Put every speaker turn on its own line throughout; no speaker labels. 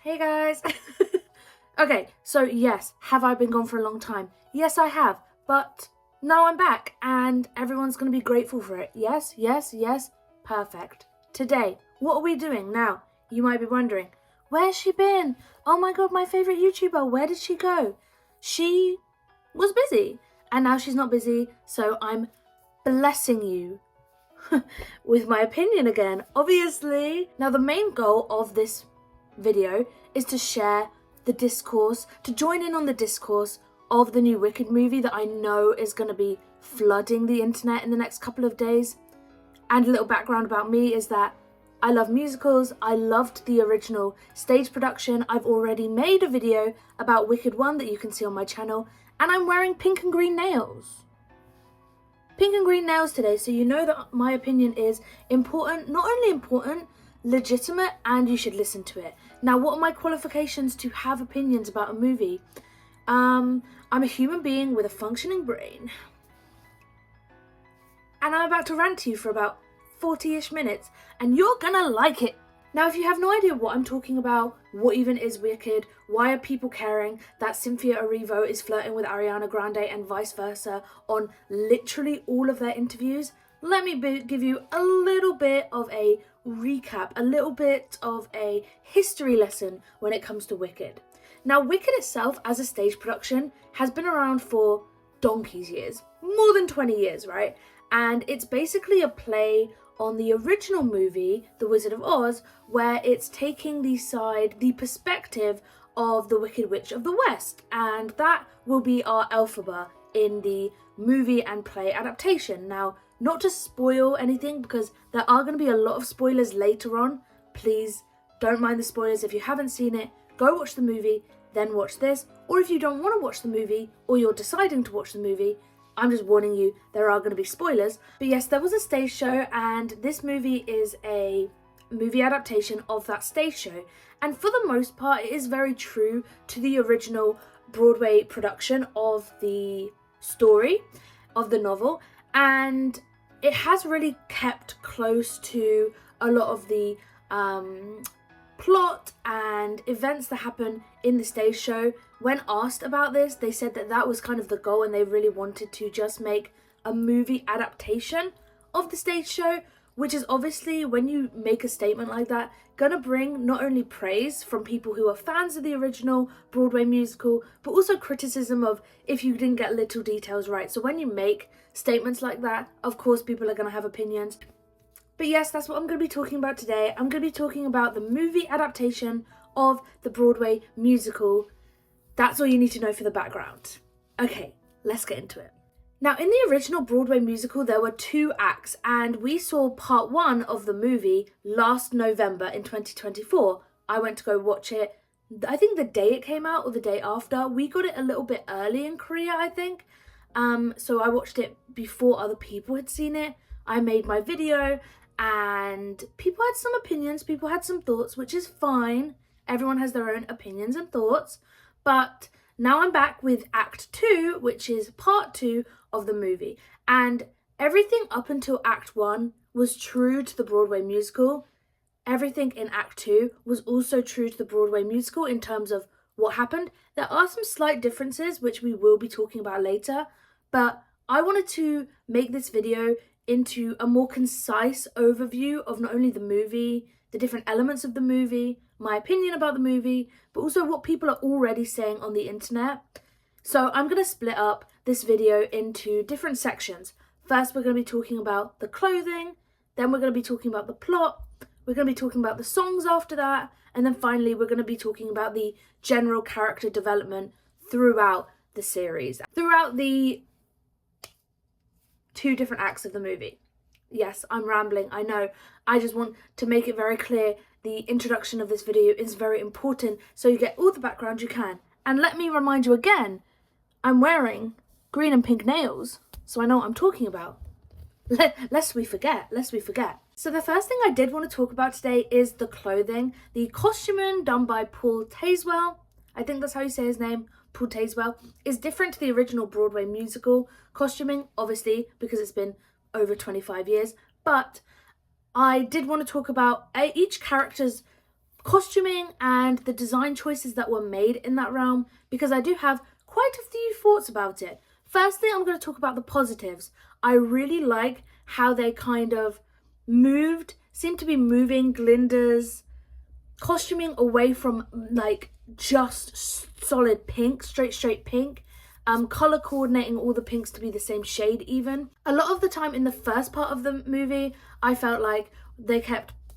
Hey guys! Okay, so yes, have I been gone for a long time? Yes, I have, but now I'm back and everyone's gonna be grateful for it. Yes, yes, yes, perfect. Today, what are we doing? Now, you might be wondering, where's she been? Oh my god, my favourite YouTuber, where did she go? She was busy, and now she's not busy, so I'm blessing you with my opinion again, obviously. Now, the main goal of this video is to share the discourse, to join in on the discourse of the new Wicked movie that I know is going to be flooding the internet in the next couple of days. And a little background about me is that I love musicals. I loved the original stage production. I've already made a video about Wicked 1 that you can see on my channel, and I'm wearing pink and green nails. Pink and green nails today, so you know that my opinion is important, not only important, legitimate, and you should listen to it. Now, what are my qualifications to have opinions about a movie? I'm a human being with a functioning brain. And I'm about to rant to you for about 40-ish minutes, and you're gonna like it. Now, if you have no idea what I'm talking about, what even is Wicked, why are people caring that cynthiaerivo is flirting with Ariana Grande and vice versa on literally all of their interviews, let me give you a little bit of a recap, a little bit of a history lesson when it comes to Wicked. Now, Wicked itself as a stage production has been around for donkey's years, more than 20 years, right? And it's basically a play on the original movie, The Wizard of Oz, where it's taking the perspective of the Wicked Witch of the West, and that will be our Elphaba in the movie and play adaptation. Now, not to spoil anything, because there are going to be a lot of spoilers later on. Please don't mind the spoilers. If you haven't seen it, go watch the movie, then watch this. Or if you don't want to watch the movie, or you're deciding to watch the movie, I'm just warning you, there are going to be spoilers. But yes, there was a stage show, and this movie is a movie adaptation of that stage show. And for the most part, it is very true to the original Broadway production of the story, of the novel. And it has really kept close to a lot of the plot and events that happen in the stage show. When asked about this, they said that that was kind of the goal, and they really wanted to just make a movie adaptation of the stage show, which is obviously, when you make a statement like that, gonna bring not only praise from people who are fans of the original Broadway musical, but also criticism of if you didn't get little details right. So when you make statements like that, of course people are gonna have opinions. But yes, that's what I'm going to be talking about today. I'm going to be talking about the movie adaptation of the Broadway musical. That's all you need to know for the background. Okay, let's get into it. Now, in the original Broadway musical, there were 2 acts, and we saw part 1 of the movie last November in 2024. I went to go watch it, I think the day it came out or the day after. We got it a little bit early in Korea, I think. So I watched it before other people had seen it. I made my video, and people had some opinions, people had some thoughts, which is fine. Everyone has their own opinions and thoughts. But now I'm back with Act 2, which is part 2 of the movie. And everything up until Act 1 was true to the Broadway musical. Everything in Act 2 was also true to the Broadway musical in terms of what happened. There are some slight differences, which we will be talking about later. But I wanted to make this video into a more concise overview of not only the movie, the different elements of the movie, my opinion about the movie, but also what people are already saying on the internet. So I'm going to split up this video into different sections. First, we're going to be talking about the clothing, then we're going to be talking about the plot, we're going to be talking about the songs after that, and then finally we're going to be talking about the general character development throughout the series, throughout the 2 different acts of the movie. Yes, I'm rambling, I know. I just want to make it very clear the introduction of this video is very important, so you get all the background you can. And let me remind you again, I'm wearing green and pink nails, so I know what I'm talking about. Lest we forget. So the first thing I did want to talk about today is the clothing. The costuming done by Paul Tazewell, I think that's how you say his name, Paul Tazewell, is different to the original Broadway musical costuming, obviously, because it's been over 25 years. But I did want to talk about each character's costuming and the design choices that were made in that realm, because I do have quite a few thoughts about it. Firstly, I'm going to talk about the positives. I really like how they kind of seem to be moving Glinda's costuming away from like just solid pink, straight pink, color coordinating all the pinks to be the same shade even. A lot of the time in the first part of the movie, I felt like they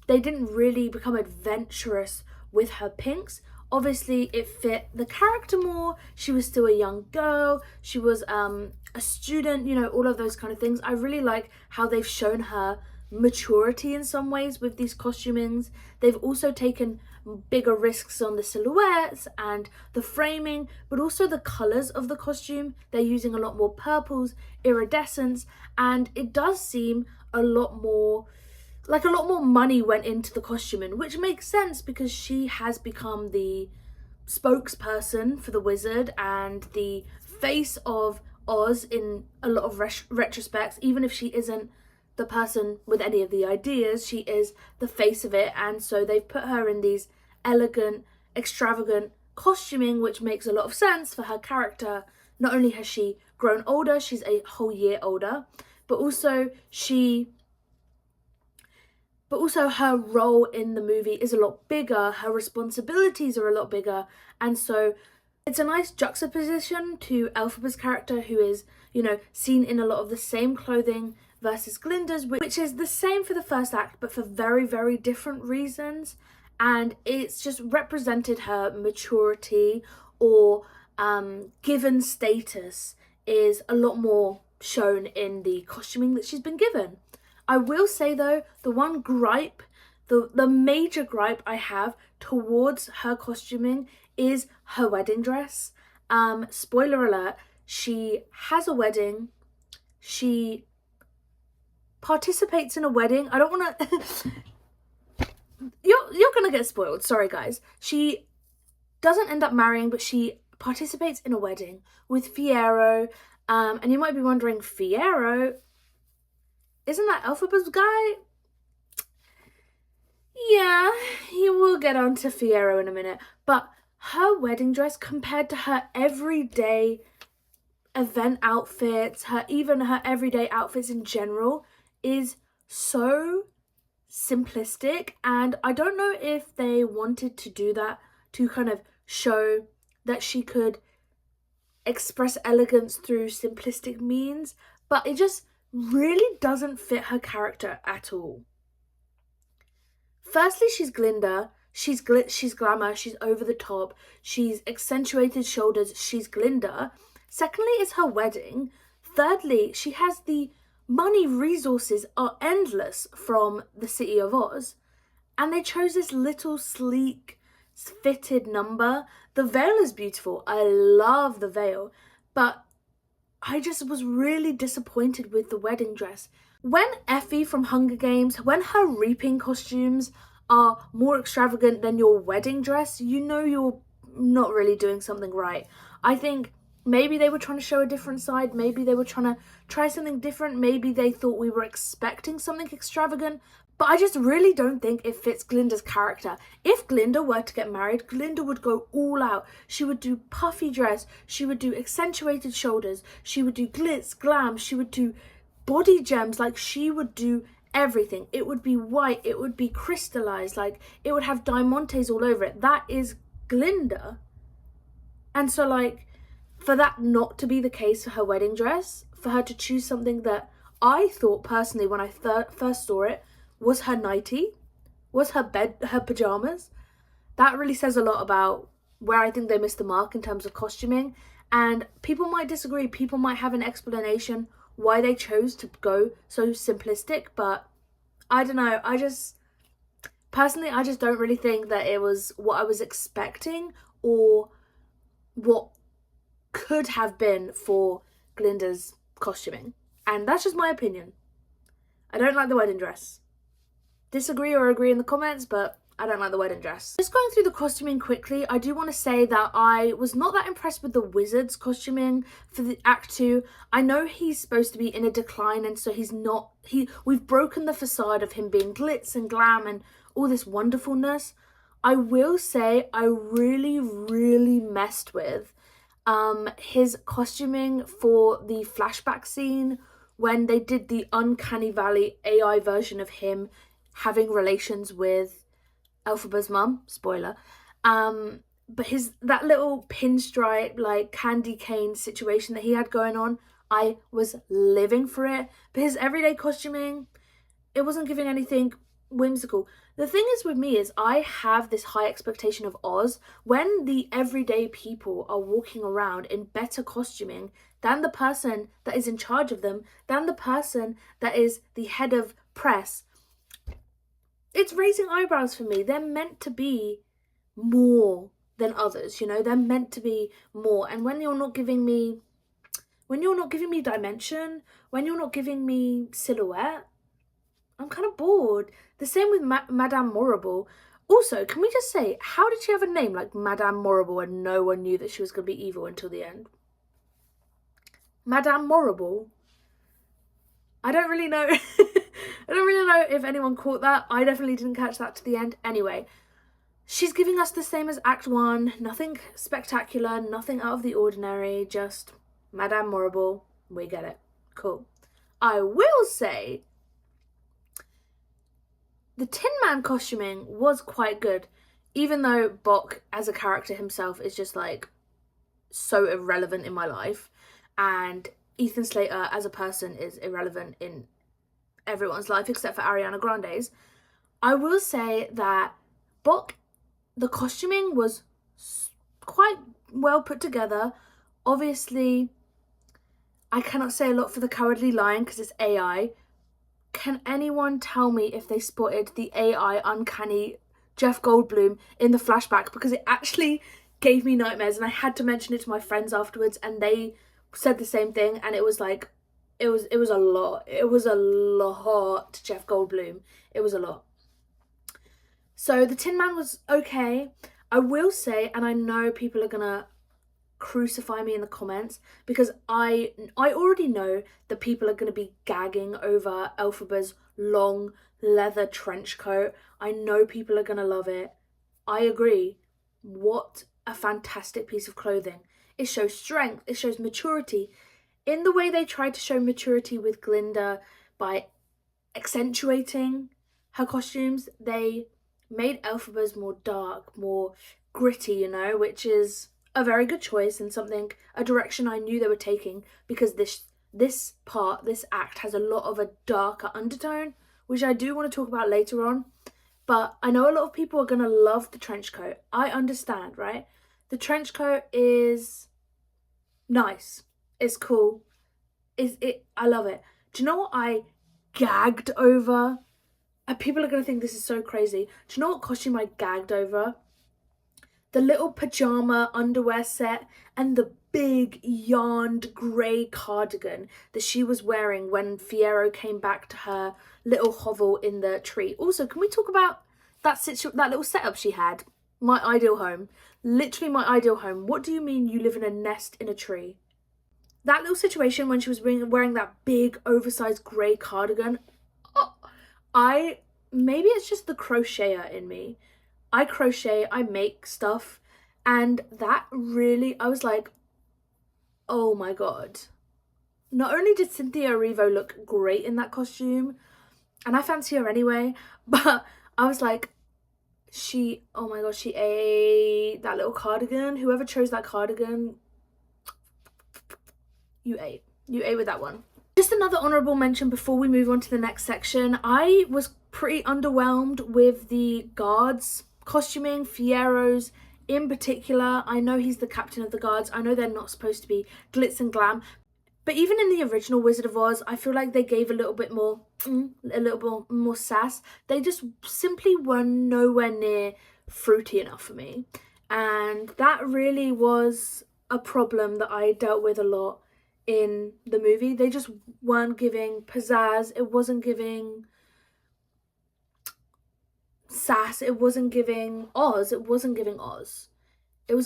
didn't really become adventurous with her pinks. Obviously it fit the character more. She was still a young girl, she was a student, you know, all of those kind of things. I really like how they've shown her maturity in some ways with these costumings. They've also taken bigger risks on the silhouettes and the framing, but also the colors of the costume. They're using a lot more purples, iridescence, and it does seem a lot more money went into the costuming, which makes sense because she has become the spokesperson for the wizard and the face of Oz in a lot of retrospects. Even if she isn't the person with any of the ideas, she is the face of it, and so they've put her in these elegant, extravagant costuming, which makes a lot of sense for her character. Not only has she grown older, she's a whole year older, but also her role in the movie is a lot bigger, her responsibilities are a lot bigger, and so it's a nice juxtaposition to Elphaba's character, who is, you know, seen in a lot of the same clothing versus Glinda's, which is the same for the first act, but for very, very different reasons. And it's just represented her maturity or given status is a lot more shown in the costuming that she's been given. I will say though, the one gripe, the major gripe I have towards her costuming is her wedding dress. Spoiler alert, she has a wedding, she participates in a wedding. I don't want to you're gonna get spoiled, sorry guys. She doesn't end up marrying, but she participates in a wedding with Fiero, and you might be wondering, Fiero, isn't that Elphaba's guy? Yeah, you will get on to Fiero in a minute, but her wedding dress compared to her everyday event outfits, her everyday outfits in general, is so simplistic. And I don't know if they wanted to do that to kind of show that she could express elegance through simplistic means, but it just really doesn't fit her character at all. Firstly, she's Glinda, she's glamour, she's over the top, she's accentuated shoulders, she's Glinda. Secondly, it's her wedding. Thirdly, she has the money, resources are endless from the City of Oz, and they chose this little sleek fitted number. The veil is beautiful, I love the veil, but I just was really disappointed with the wedding dress. When Effie from Hunger Games, when her reaping costumes are more extravagant than your wedding dress, you know you're not really doing something right. I think maybe they were trying to show a different side, maybe they were trying to try something different, maybe they thought we were expecting something extravagant, but I just really don't think it fits Glinda's character. If Glinda were to get married, Glinda would go all out. She would do puffy dress, she would do accentuated shoulders, she would do glitz, glam, she would do body gems, like she would do everything. It would be white, it would be crystallized, like it would have diamantes all over it. That is Glinda. And so like, for that not to be the case for her wedding dress, for her to choose something that I thought personally when I first saw it was her nightie, was her pajamas, that really says a lot about where I think they missed the mark in terms of costuming. And people might disagree, people might have an explanation why they chose to go so simplistic, but I don't know, I just don't really think that it was what I was expecting or what could have been for Glinda's costuming. And that's just my opinion. I don't like the wedding dress. Disagree or agree in the comments, but I don't like the wedding dress. Just going through the costuming quickly, I do want to say that I was not that impressed with the wizard's costuming for the Act 2. I know he's supposed to be in a decline, and so we've broken the facade of him being glitz and glam and all this wonderfulness. I will say I really, really messed with his costuming for the flashback scene when they did the Uncanny Valley AI version of him having relations with Elphaba's mum. Spoiler. But that little pinstripe, like candy cane situation that he had going on, I was living for it. But his everyday costuming, it wasn't giving anything whimsical. The thing is with me is I have this high expectation of Oz when the everyday people are walking around in better costuming than the person that is in charge of them, than the person that is the head of press. It's raising eyebrows for me. They're meant to be more than others, you know? They're meant to be more. And when you're not giving me dimension, when you're not giving me silhouette, I'm kind of bored. The same with Madame Morrible. Also, can we just say, how did she have a name like Madame Morrible and no one knew that she was going to be evil until the end? Madame Morrible? I don't really know. I don't really know if anyone caught that. I definitely didn't catch that to the end. Anyway, she's giving us the same as Act 1. Nothing spectacular, nothing out of the ordinary. Just Madame Morrible. We get it. Cool. I will say the Tin Man costuming was quite good, even though Bok as a character himself is just like so irrelevant in my life, and Ethan Slater as a person is irrelevant in everyone's life except for Ariana Grande's. I will say that Bok, the costuming was quite well put together. Obviously, I cannot say a lot for the Cowardly Lion because it's AI. Can anyone tell me if they spotted the AI uncanny Jeff Goldblum in the flashback? Because it actually gave me nightmares, and I had to mention it to my friends afterwards, and they said the same thing, and it was like, it was a lot. It was a lot, Jeff Goldblum. It was a lot. So the Tin Man was okay. I will say, and I know people are gonna crucify me in the comments because I already know that people are going to be gagging over Elphaba's long leather trench coat. I know people are going to love it. I agree. What a fantastic piece of clothing. It shows strength. It shows maturity. In the way they tried to show maturity with Glinda by accentuating her costumes, they made Elphaba's more dark, more gritty, you know, which is a very good choice and a direction I knew they were taking, because this act has a lot of a darker undertone, which I do want to talk about later on. But I know a lot of people are going to love the trench coat. I understand, right? The trench coat is nice. It's cool. I love it. Do you know what I gagged over? And people are going to think this is so crazy. Do you know what costume I gagged over? The little pajama underwear set and the big yarned grey cardigan that she was wearing when Fiyero came back to her little hovel in the tree. Also, can we talk about that little setup she had? My ideal home. Literally my ideal home. What do you mean you live in a nest in a tree? That little situation when she was wearing that big oversized grey cardigan. Maybe it's just the crocheter in me. I crochet, I make stuff, and that really, I was like, oh my god. Not only did cynthiaerivo look great in that costume, and I fancy her anyway, but I was like, oh my god, she ate that little cardigan. Whoever chose that cardigan, you ate with that one. Just another honourable mention before we move on to the next section. I was pretty underwhelmed with the guards costuming, Fiyero's in particular. I know he's the captain of the guards. I know they're not supposed to be glitz and glam, but even in the original Wizard of Oz, I feel like they gave a little bit more sass. They just simply were nowhere near fruity enough for me, and that really was a problem that I dealt with a lot in the movie. They just weren't giving pizzazz. It wasn't giving sass. It wasn't giving Oz. It was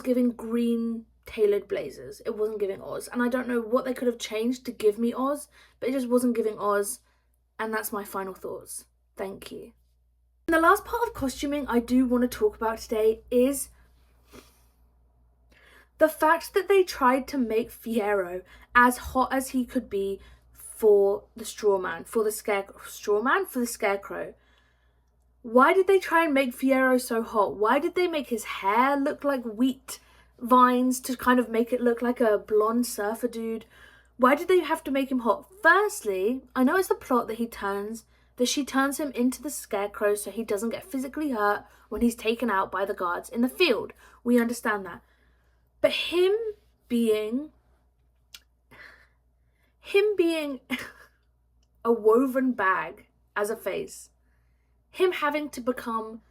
giving green tailored blazers. It wasn't giving Oz, and I don't know what they could have changed to give me Oz, but it just wasn't giving Oz. And that's my final thoughts. Thank you. And the last part of costuming I do want to talk about today is the fact that they tried to make Fiyero as hot as he could be for the for the scarecrow. Why did they try and make Fiyero so hot? Why did they make his hair look like wheat vines to kind of make it look like a blonde surfer dude? Why did they have to make him hot? Firstly, I know it's the plot that she turns him into the scarecrow so he doesn't get physically hurt when he's taken out by the guards in the field. We understand that. But him being a woven bag as a face, him having to become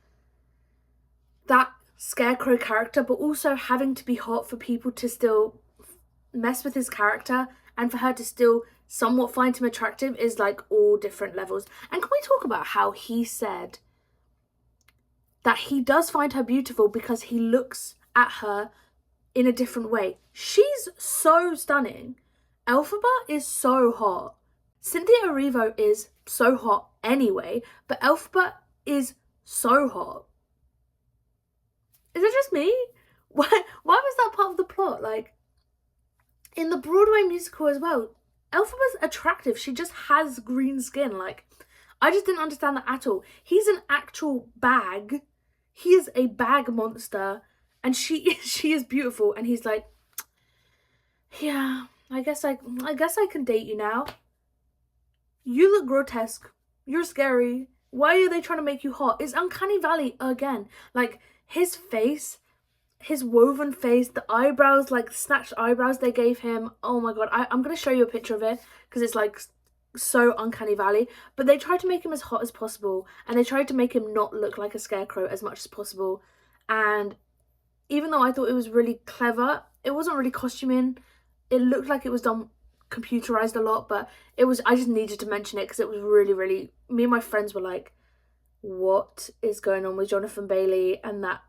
that scarecrow character, but also having to be hot for people to still mess with his character and for her to still somewhat find him attractive is like all different levels. And can we talk about how he said that he does find her beautiful because he looks at her in a different way? She's so stunning. Elphaba is so hot. Cynthiaerivo is so hot anyway, but Elphaba is so hot. Is it just me? Why was that part of the plot? Like, in the Broadway musical as well, Elphaba's attractive. She just has green skin. Like, I just didn't understand that at all. He's an actual bag. He is a bag monster. And she is beautiful. And he's like, yeah, I guess I can date you now. You look grotesque. You're scary. Why are they trying to make you hot? It's Uncanny Valley again. Like, his face, his woven face, the eyebrows, like snatched eyebrows they gave him. Oh my god, I'm going to show you a picture of it because it's like so Uncanny Valley. But they tried to make him as hot as possible and they tried to make him not look like a scarecrow as much as possible. And even though I thought it was really clever, it wasn't really costuming. It looked like it was done computerized a lot, but I just needed to mention it because it was really, really, me and my friends were like, what is going on with Jonathan Bailey and that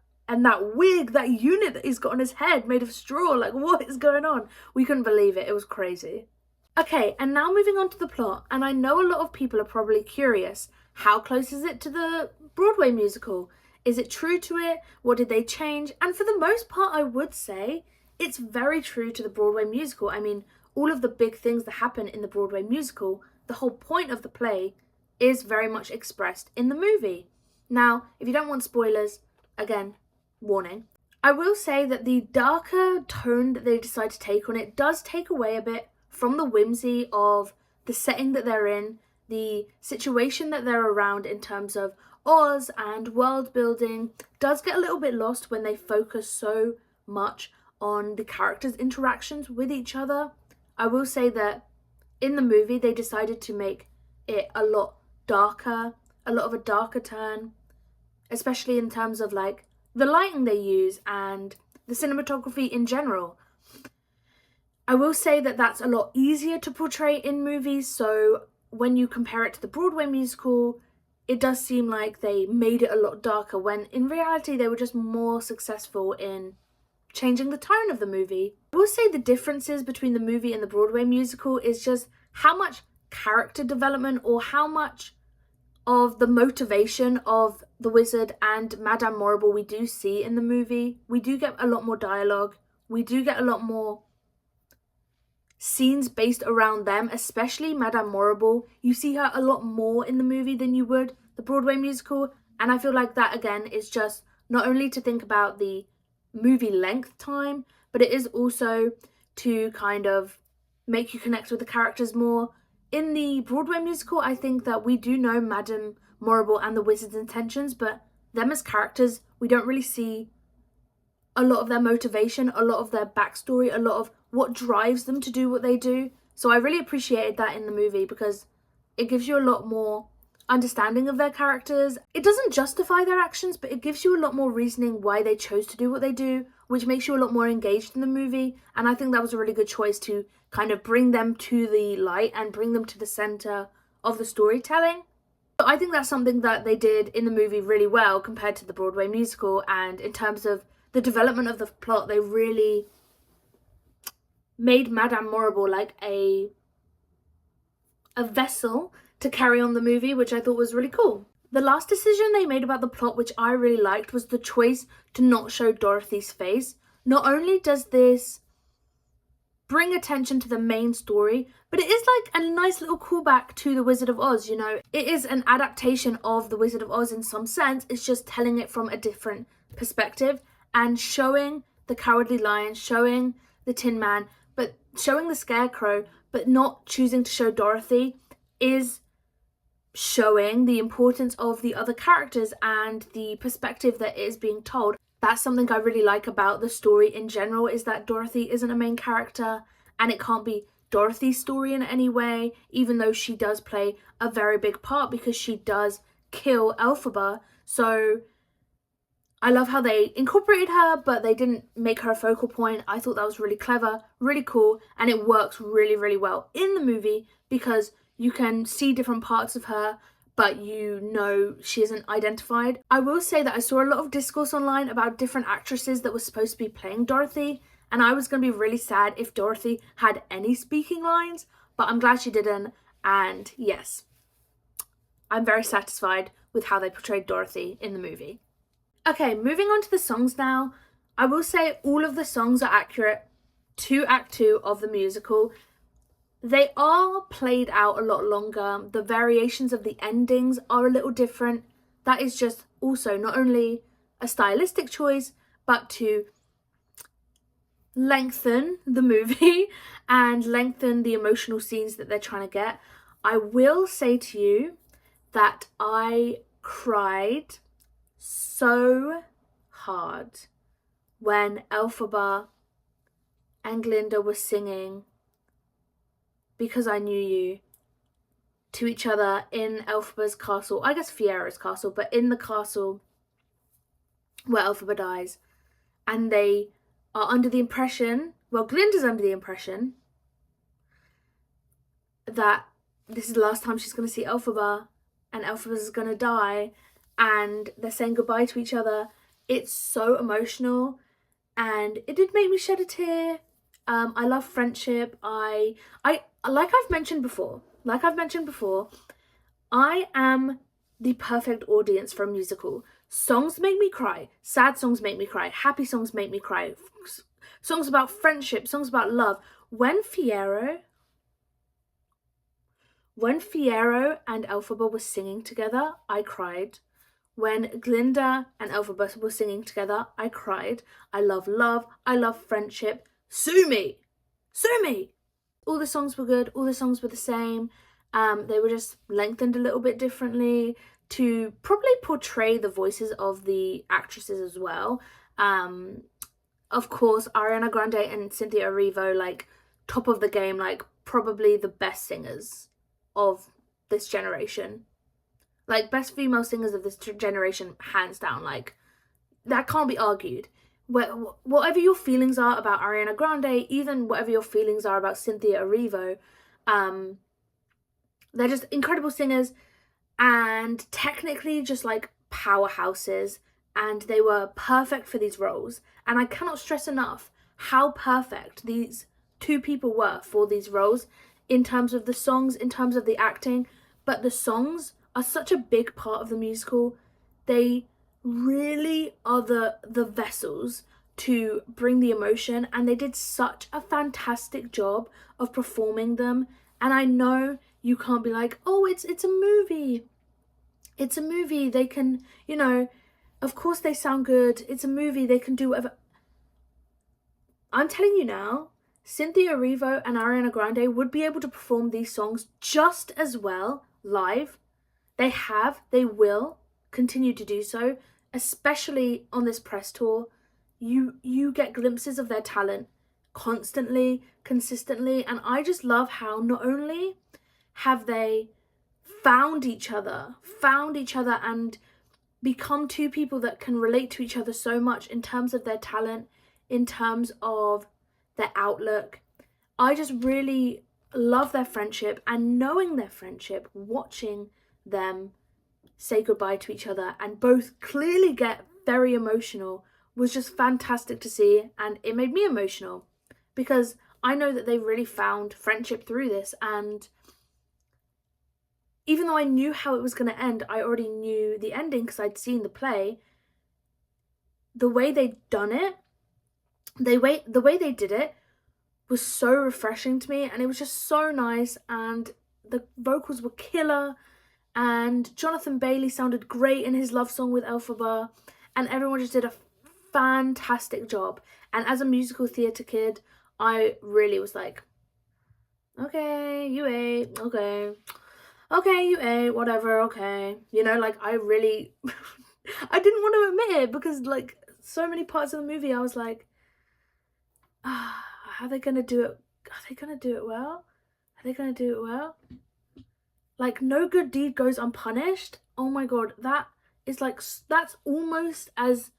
wig, that unit that he's got on his head made of straw? Like, what is going on? We couldn't believe it. It was crazy. Okay, and now moving on to the plot, and I know a lot of people are probably curious, how close is it to the Broadway musical? Is it true to it? What did they change? And for the most part, I would say it's very true to the Broadway musical. I mean, all of the big things that happen in the Broadway musical, the whole point of the play is very much expressed in the movie. Now, if you don't want spoilers, again, warning. I will say that the darker tone that they decide to take on it does take away a bit from the whimsy of the setting that they're in, the situation that they're around in terms of Oz and world building does get a little bit lost when they focus so much on the characters' interactions with each other. I will say that in the movie they decided to make it a lot darker, a lot of a darker turn, especially in terms of like the lighting they use and the cinematography in general. I will say that that's a lot easier to portray in movies, so when you compare it to the Broadway musical, it does seem like they made it a lot darker when in reality they were just more successful in changing the tone of the movie. I will say the differences between the movie and the Broadway musical is just how much character development or how much of the motivation of the wizard and Madame Morrible we do see in the movie. We do get a lot more dialogue. We do get a lot more scenes based around them, especially Madame Morrible. You see her a lot more in the movie than you would the Broadway musical, and I feel like that again is just not only to think about the movie length time, but it is also to kind of make you connect with the characters more. In the Broadway musical, I think that we do know Madame Morrible and the wizard's intentions, but them as characters, we don't really see a lot of their motivation, a lot of their backstory, a lot of what drives them to do what they do. So I really appreciated that in the movie because it gives you a lot more understanding of their characters. It doesn't justify their actions, but it gives you a lot more reasoning why they chose to do what they do, which makes you a lot more engaged in the movie. And I think that was a really good choice to kind of bring them to the light and bring them to the center of the storytelling. So I think that's something that they did in the movie really well compared to the Broadway musical, and in terms of the development of the plot, they really made Madame Morrible like a vessel to carry on the movie, which I thought was really cool. The last decision they made about the plot, which I really liked, was the choice to not show Dorothy's face. Not only does this bring attention to the main story, but it is like a nice little callback to The Wizard of Oz, you know. It is an adaptation of The Wizard of Oz in some sense. It's just telling it from a different perspective and showing the Cowardly Lion, showing the Tin Man, but showing the Scarecrow, but not choosing to show Dorothy is showing the importance of the other characters and the perspective that is being told. That's something I really like about the story in general, is that Dorothy isn't a main character and it can't be Dorothy's story in any way, even though she does play a very big part because she does kill Elphaba. So I love how they incorporated her, but they didn't make her a focal point. I thought that was really clever, really cool, and it works really, really well in the movie because you can see different parts of her, but you know she isn't identified. I will say that I saw a lot of discourse online about different actresses that were supposed to be playing Dorothy, and I was going to be really sad if Dorothy had any speaking lines, but I'm glad she didn't, and yes, I'm very satisfied with how they portrayed Dorothy in the movie. Okay, moving on to the songs now. I will say all of the songs are accurate to Act 2 of the musical. They are played out a lot longer. The variations of the endings are a little different. That is just also not only a stylistic choice, but to lengthen the movie and lengthen the emotional scenes that they're trying to get. I will say to you that I cried so hard when Elphaba and Glinda were singing Because I Knew You to each other in Elphaba's castle, I guess Fiera's castle, but in the castle where Elphaba dies, and they are under the impression, well, Glinda's under the impression that this is the last time she's going to see Elphaba and Elphaba's going to die, and they're saying goodbye to each other. It's so emotional and it did make me shed a tear. I love friendship. I like I've mentioned before, I am the perfect audience for a musical. Songs make me cry. Sad songs make me cry. Happy songs make me cry. Songs about friendship, songs about love. When Fiero and Elphaba were singing together, I cried. When Glinda and Elphaba were singing together, I cried. I love love. I love friendship. Sue me! Sue me! All the songs were good. All the songs were the same. They were just lengthened a little bit differently to probably portray the voices of the actresses as well. Of course, Ariana Grande and cynthiaerivo, like, top of the game, like, probably the best singers of this generation. Like, best female singers of this generation, hands down. Like, that can't be argued. Whatever your feelings are about Ariana Grande, even whatever your feelings are about cynthiaerivo, they're just incredible singers and technically just like powerhouses, and they were perfect for these roles. And I cannot stress enough how perfect these two people were for these roles in terms of the songs, in terms of the acting. But the songs are such a big part of the musical. They really are the vessels to bring the emotion, and they did such a fantastic job of performing them. And I know you can't be like, oh, it's a movie. It's a movie. They can, you know, of course they sound good. It's a movie. They can do whatever. I'm telling you now, cynthiaerivo and Ariana Grande would be able to perform these songs just as well live. They will continue to do so, especially on this press tour. You get glimpses of their talent constantly, consistently, and I just love how not only have they found each other and become two people that can relate to each other so much in terms of their talent, in terms of their outlook. I just really love their friendship, and knowing their friendship, watching them say goodbye to each other and both clearly get very emotional was just fantastic to see, and it made me emotional because I know that they really found friendship through this, and even though I knew how it was going to end, I already knew the ending because I'd seen the play. The way they'd done it, the way they did it was so refreshing to me, and it was just so nice, and the vocals were killer, and Jonathan Bailey sounded great in his love song with Elphaba, and everyone just did a fantastic job. And as a musical theatre kid, I really was like, okay, you ate, okay, you ate, whatever, okay. You know, like, I really, I didn't want to admit it, because, like, so many parts of the movie, I was like, are they going to do it? Are they going to do it well? Are they going to do it well? Like, no good deed goes unpunished. Oh my God, that is almost as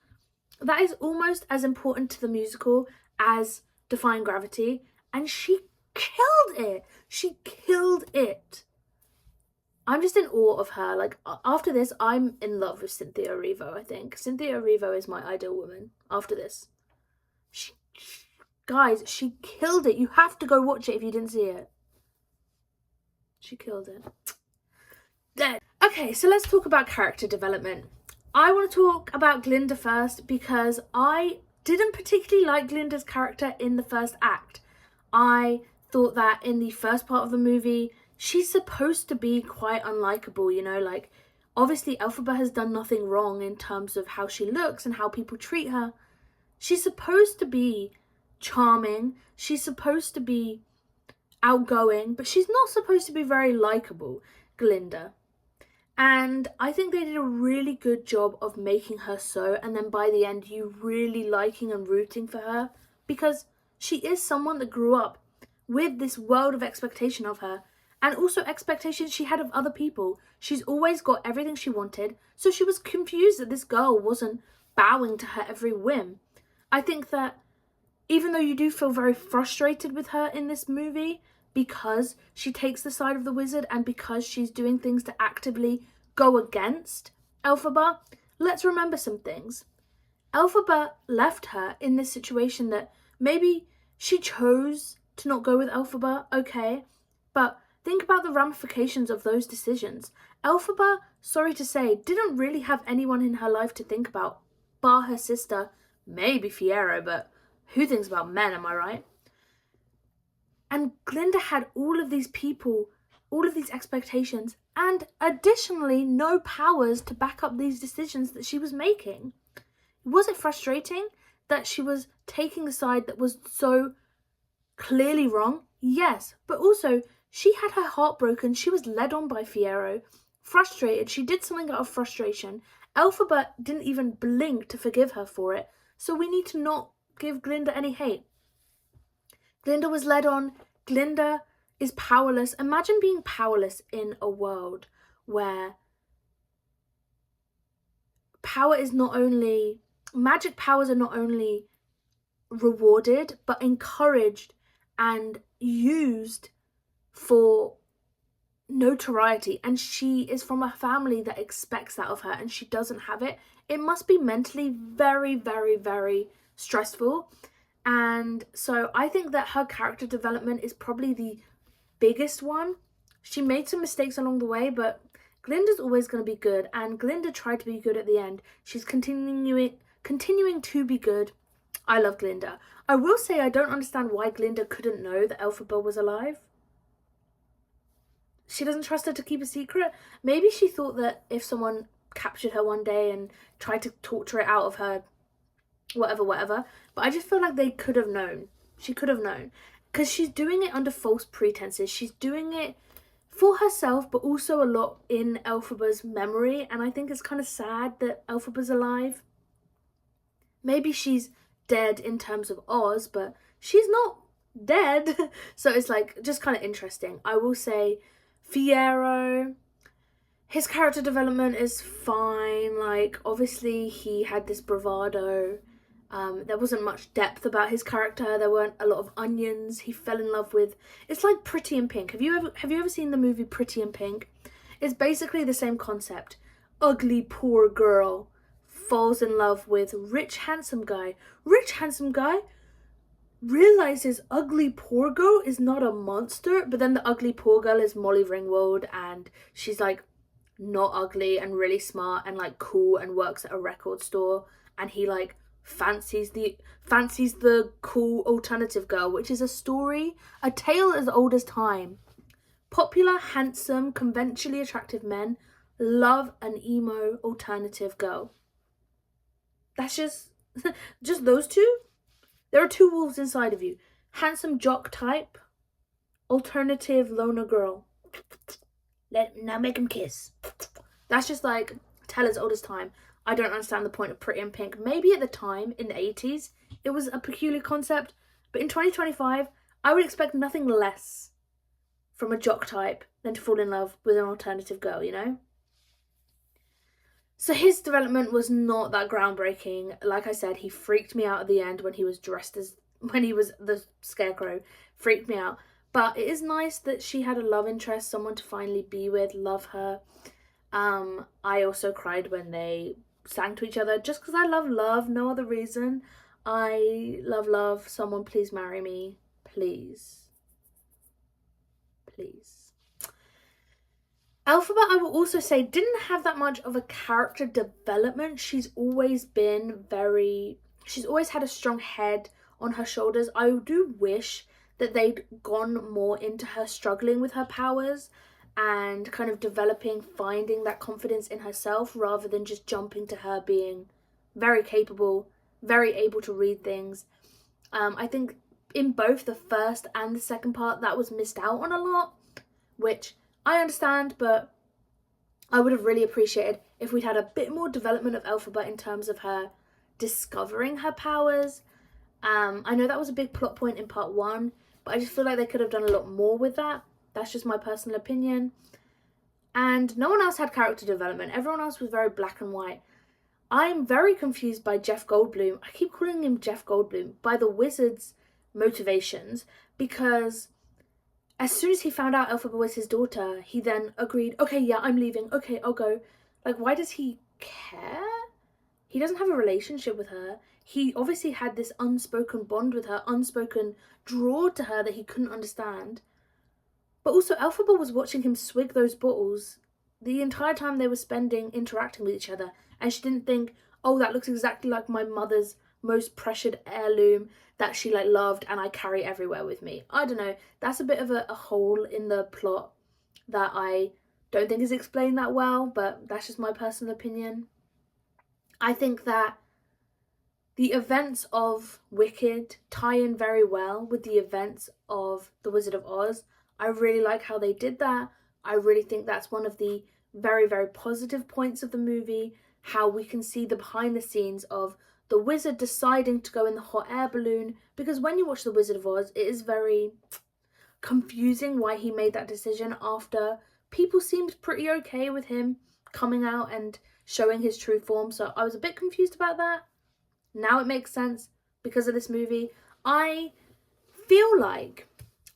important to the musical as Defying Gravity. And she killed it. She killed it. I'm just in awe of her. Like, after this, I'm in love with Cynthiaerivo, I think. Cynthiaerivo is my ideal woman after this. Guys, she killed it. You have to go watch it if you didn't see it. She killed it. Dead. Okay, so let's talk about character development. I want to talk about Glinda first, because I didn't particularly like Glinda's character in the first act. I thought that in the first part of the movie, she's supposed to be quite unlikable, you know, like, obviously Elphaba has done nothing wrong in terms of how she looks and how people treat her. She's supposed to be charming, she's supposed to be outgoing, but she's not supposed to be very likable, Glinda. And I think they did a really good job of making her so, and then by the end you really liking and rooting for her, because she is someone that grew up with this world of expectation of her, and also expectations she had of other people. She's always got everything she wanted, so she was confused that this girl wasn't bowing to her every whim. I think that even though you do feel very frustrated with her in this movie, because she takes the side of the wizard and because she's doing things to actively go against Elphaba, let's remember some things. Elphaba left her in this situation that maybe she chose to not go with Elphaba, okay, but think about the ramifications of those decisions. Elphaba, sorry to say, didn't really have anyone in her life to think about, bar her sister, maybe Fiero, but who thinks about men, am I right? And Glinda had all of these people, all of these expectations, and additionally no powers to back up these decisions that she was making. Was it frustrating that she was taking the side that was so clearly wrong? Yes, but also she had her heart broken. She was led on by Fiero, frustrated. She did something out of frustration. Elphaba didn't even blink to forgive her for it, so we need to not give Glinda any hate. Glinda was led on. Glinda is powerless. Imagine being powerless in a world where magic powers are not only rewarded, but encouraged and used for notoriety. And she is from a family that expects that of her, and she doesn't have it. It must be mentally very, very, very stressful. And so I think that her character development is probably the biggest one. She made some mistakes along the way, but Glinda's always going to be good, and Glinda tried to be good at the end. She's continuing to be good. I love Glinda. I will say I don't understand why Glinda couldn't know that Elphaba was alive. She doesn't trust her to keep a secret. Maybe she thought that if someone captured her one day and tried to torture it out of her, whatever, but I just feel like they could have known. She could have known, because she's doing it under false pretenses. She's doing it for herself, but also a lot in Elphaba's memory, and I think it's kind of sad that Elphaba's alive. Maybe she's dead in terms of Oz, but she's not dead. So it's like just kind of interesting. I will say Fiero, his character development is fine. Like, obviously he had this bravado. There wasn't much depth about his character. There weren't a lot of onions. He fell in love with, it's like Pretty in Pink. Have you ever seen the movie Pretty in Pink? It's basically the same concept. Ugly poor girl falls in love with rich handsome guy. Rich handsome guy realizes ugly poor girl is not a monster, but then the ugly poor girl is Molly Ringwald, and she's like not ugly and really smart and like cool and works at a record store, and he like fancies the cool alternative girl, which is a tale as old as time. Popular, handsome, conventionally attractive men love an emo alternative girl. That's just just those two. There are two wolves inside of you. Handsome jock type, alternative loner girl. Now make them kiss. That's just like tell as old as time. I don't understand the point of Pretty in Pink. Maybe at the time, in the 80s, it was a peculiar concept. But in 2025, I would expect nothing less from a jock type than to fall in love with an alternative girl, you know? So his development was not that groundbreaking. Like I said, he freaked me out at the end when he was the Scarecrow. Freaked me out. But it is nice that she had a love interest, someone to finally be with, love her. I also cried when they sang to each other, just because I love love, no other reason. I love. Someone please marry me. Please. Elphaba, I will also say, didn't have that much of a character development. She's always had a strong head on her shoulders. I do wish that they'd gone more into her struggling with her powers and kind of finding that confidence in herself, rather than just jumping to her being very capable, very able to read things. I think in both the first and the second part, that was missed out on a lot, which I understand, but I would have really appreciated if we'd had a bit more development of Elphaba in terms of her discovering her powers. I know that was a big plot point in part 1, but I just feel like they could have done a lot more with that. That's just my personal opinion. And no one else had character development. Everyone else was very black and white. I'm very confused by Jeff Goldblum. I keep calling him Jeff Goldblum, by the Wizard's motivations, because as soon as he found out Elphaba was his daughter, he then agreed, okay, yeah, I'm leaving. Okay, I'll go. Like, why does he care? He doesn't have a relationship with her. He obviously had this unspoken bond with her, unspoken draw to her that he couldn't understand. But also, Elphaba was watching him swig those bottles the entire time they were spending interacting with each other. And she didn't think, oh, that looks exactly like my mother's most precious heirloom that she like loved and I carry everywhere with me. I don't know. That's a bit of a hole in the plot that I don't think is explained that well, but that's just my personal opinion. I think that the events of Wicked tie in very well with the events of The Wizard of Oz. I really like how they did that. I really think that's one of the very, very positive points of the movie, how we can see the behind the scenes of the wizard deciding to go in the hot air balloon, because when you watch The Wizard of Oz, it is very confusing why he made that decision after people seemed pretty okay with him coming out and showing his true form. So I was a bit confused about that. Now it makes sense because of this movie. I feel like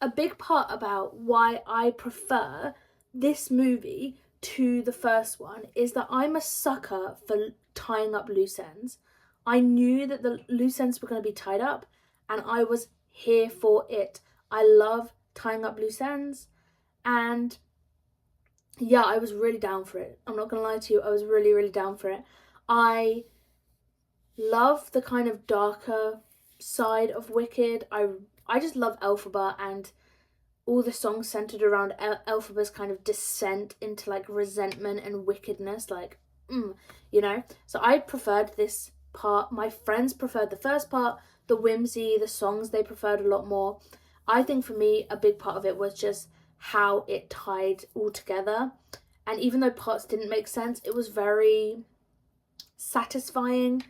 a big part about why I prefer this movie to the first one is that I'm a sucker for tying up loose ends. I knew that the loose ends were going to be tied up and I was here for it. I love tying up loose ends, and yeah, I was really down for it. I'm not going to lie to you, I was really, really down for it. I love the kind of darker side of Wicked. I just love Elphaba and all the songs centered around Elphaba's kind of descent into like resentment and wickedness, like, you know. So I preferred this part. My friends preferred the first part, the whimsy, the songs they preferred a lot more. I think for me, a big part of it was just how it tied all together. And even though parts didn't make sense, it was very satisfying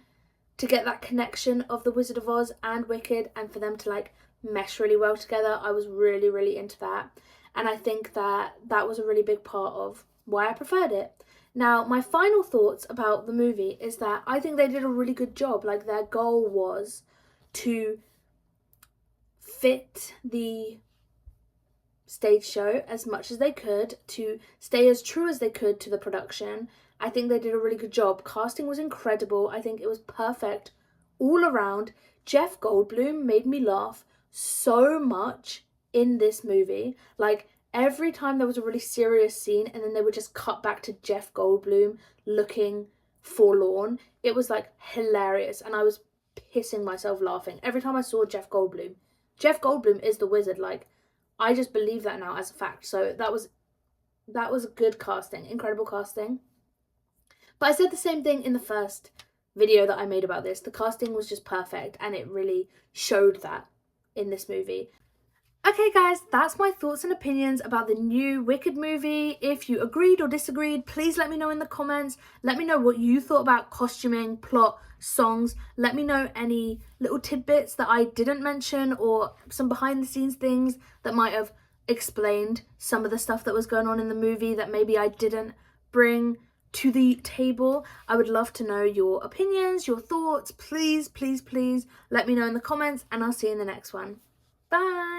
to get that connection of The Wizard of Oz and Wicked, and for them to like mesh really well together. I was really, really into that. And I think that that was a really big part of why I preferred it. Now, my final thoughts about the movie is that I think they did a really good job. Like, their goal was to fit the stage show as much as they could, to stay as true as they could to the production. I think they did a really good job. Casting was incredible. I think it was perfect all around, Jeff Goldblum made me laugh so much in this movie. Like, every time there was a really serious scene and then they would just cut back to Jeff Goldblum looking forlorn, it was like hilarious, and I was pissing myself laughing every time I saw Jeff Goldblum. Jeff Goldblum is the wizard. Like, I just believe that now as a fact. So that was good casting, incredible casting. But I said the same thing in the first video that I made about this. The casting was just perfect, and it really showed that in this movie. Okay guys, that's my thoughts and opinions about the new Wicked movie. If you agreed or disagreed, please let me know in the comments. Let me know what you thought about costuming, plot, songs. Let me know any little tidbits that I didn't mention, or some behind the scenes things that might have explained some of the stuff that was going on in the movie that maybe I didn't bring to the table. I would love to know your opinions, your thoughts. Please, please, please let me know in the comments, and I'll see you in the next one. Bye!